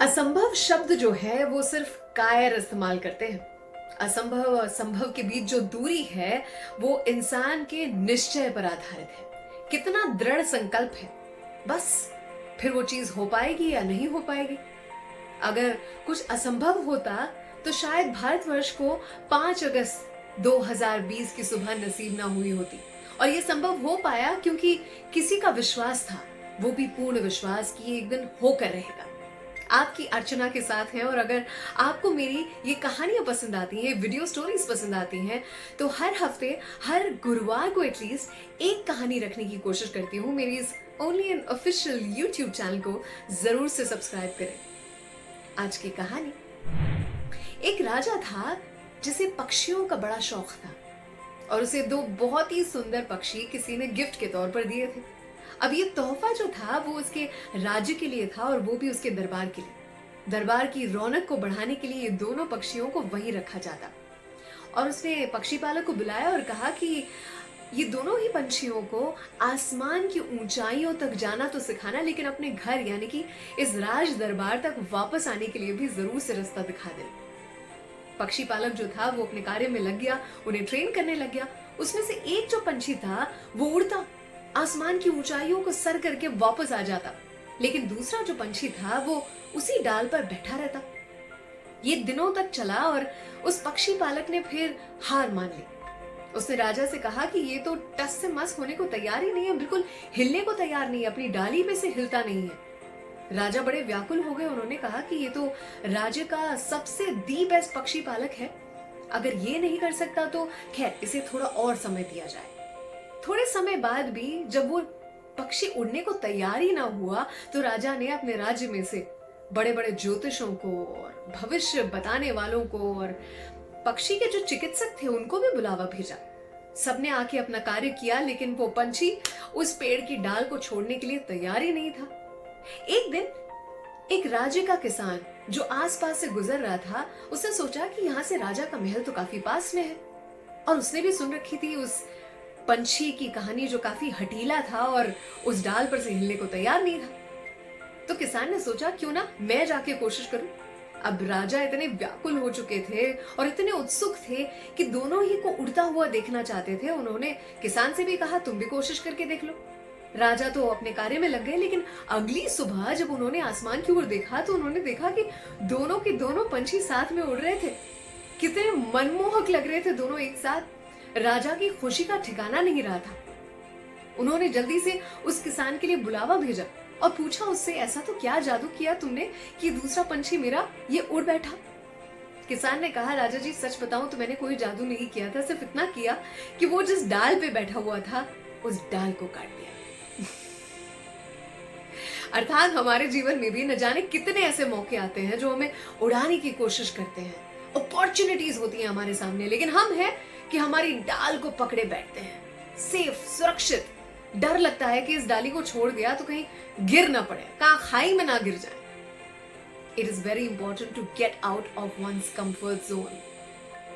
असंभव शब्द जो है वो सिर्फ कायर इस्तेमाल करते हैं। असंभव और संभव के बीच जो दूरी है वो इंसान के निश्चय पर आधारित है। कितना दृढ़ संकल्प है, बस फिर वो चीज हो पाएगी या नहीं हो पाएगी। अगर कुछ असंभव होता तो शायद भारतवर्ष को 5 अगस्त 2020 की सुबह नसीब ना हुई होती। और ये संभव हो पाया क्योंकि किसी का विश्वास था, वो भी पूर्ण विश्वास कि ये एक दिन होकर रहेगा। आपकी अर्चना के साथ है। और अगर आपको मेरी ये कहानियां पसंद आती हैं, वीडियो स्टोरीज पसंद आती हैं, तो हर हफ्ते हर गुरुवार को एटलीस्ट एक कहानी रखने की कोशिश करती हूँ। मेरी इस only an official YouTube channel को जरूर से सब्सक्राइब करें। आज की कहानी, एक राजा था जिसे पक्षियों का बड़ा शौक था और उसे 2 बहुत ही सुंदर पक्षी किसी ने गिफ्ट के तौर पर दिए थे। अब ये तोहफा जो था वो उसके राज्य के लिए था और वो भी उसके दरबार के लिए। दरबार की रौनक को बढ़ाने के लिए ये दोनों पक्षियों को वहीं रखा जाता। और उसने पक्षी पालक को बुलाया और कहा कि ये दोनों ही पंछियों को आसमान की ऊंचाइयों तक जाना तो सिखाना, लेकिन अपने घर यानी कि इस राज दरबार तक वापस आने के लिए भी जरूर से रास्ता दिखा देना। पक्षी पालक जो था वो अपने कार्य में लग गया, उन्हें ट्रेन करने लग गया। उसमें से एक जो पंछी था वो उड़ता, आसमान की ऊंचाइयों को सर करके वापस आ जाता, लेकिन दूसरा जो पंछी था वो उसी डाल पर बैठा रहता। ये दिनों तक चला और उस पक्षी पालक ने फिर हार मान ली। उसने राजा से कहा कि ये तो टस से मस होने को तैयार ही नहीं है, बिल्कुल हिलने को तैयार नहीं है, अपनी डाली पे से हिलता नहीं है। राजा बड़े व्याकुल हो गए। उन्होंने कहा कि ये तो राज्य का सबसे दी बेस्ट पक्षी पालक है, अगर ये नहीं कर सकता तो खैर इसे थोड़ा और समय दिया जाए। थोड़े समय बाद भी जब वो पक्षी उड़ने को तैयार ही ना हुआ तो राजा ने अपने राज्य में से बड़े बड़े ज्योतिषों को और भविष्य बताने वालों को और पक्षी के जो चिकित्सक थे उनको भी बुलावा भेजा। सबने आके अपना कार्य किया, लेकिन वो पंछी उस पेड़ की डाल को छोड़ने के लिए तैयार ही नहीं था। एक दिन एक राज्य का किसान जो आसपास से गुजर रहा था, उसने सोचा कि यहाँ से राजा का महल तो काफी पास में है और उसने भी सुन रखी थी उस पंछी की कहानी जो काफी हठीला था और उस डाल पर से हिलने को तैयार नहीं था। तो किसान ने सोचा क्यों ना मैं जाके कोशिश करूं। अब राजा इतने व्याकुल हो चुके थे और इतने उत्सुक थे कि दोनों ही को उड़ता हुआ देखना चाहते थे। उन्होंने किसान से भी कहा तुम भी कोशिश करके देख लो। राजा तो अपने कार्य में लग गए, लेकिन अगली सुबह जब उन्होंने आसमान की ओर देखा तो उन्होंने देखा कि दोनों के दोनों पंछी साथ में उड़ रहे थे। कितने मनमोहक लग रहे थे दोनों एक साथ। राजा की खुशी का ठिकाना नहीं रहा था। उन्होंने जल्दी से उस किसान के लिए बुलावा भेजा और पूछा उससे, ऐसा तो क्या जादू किया तुमने कि दूसरा पंछी मेरा ये उड़ बैठा। किसान ने कहा, राजा जी सच बताऊं तो मैंने कोई जादू नहीं किया था, सिर्फ इतना किया कि वो जिस डाल पे बैठा हुआ था उस डाल को काट दिया। अर्थात हमारे जीवन में भी न जाने कितने ऐसे मौके आते हैं जो हमें उड़ाने की कोशिश करते हैं, अपॉर्चुनिटीज होती हैं हमारे सामने, लेकिन हम हैं कि हमारी डाल को पकड़े बैठते हैं, सेफ सुरक्षित। डर लगता है कि इस डाली को छोड़ दिया तो कहीं गिर ना पड़े, कहाँ खाई में ना गिर जाए। It is very important to get out of one's comfort zone.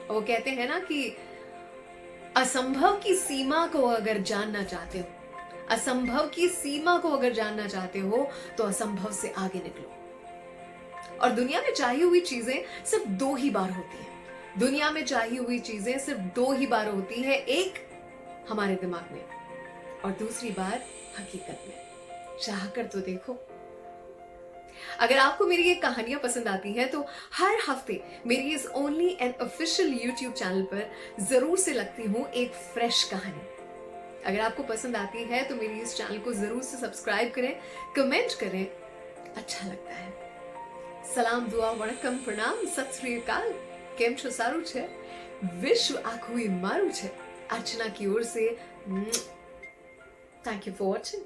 वो कहते हैं ना कि असंभव की सीमा को अगर जानना चाहते हो, असंभव की सीमा को अगर जानना चाहते हो तो असंभव से आगे निकलो। और दुनिया में चाहिए हुई चीजें सिर्फ 2 ही बार होती हैं। दुनिया में चाहिए हुई चीजें सिर्फ 2 ही बार होती हैं, एक हमारे दिमाग में और दूसरी बार हकीकत में। चाह कर तो देखो। अगर आपको मेरी ये कहानियां पसंद आती हैं तो हर हफ्ते मेरी इस only and official YouTube channel पर जरूर से लगती हूँ एक फ्रेश कहानी। अगर आपको पसंद आती है तो मेरी इस चैनल को जरूर से सब्सक्राइब करें, कमेंट करें, अच्छा लगता है। सलाम, दुआ, वणक्कम, प्रणाम, सत श्री अकाल, केम छो, सारू छे, विश्व आखुई मारू छे। अर्चना की ओर से थैंक यू फॉर वॉचिंग।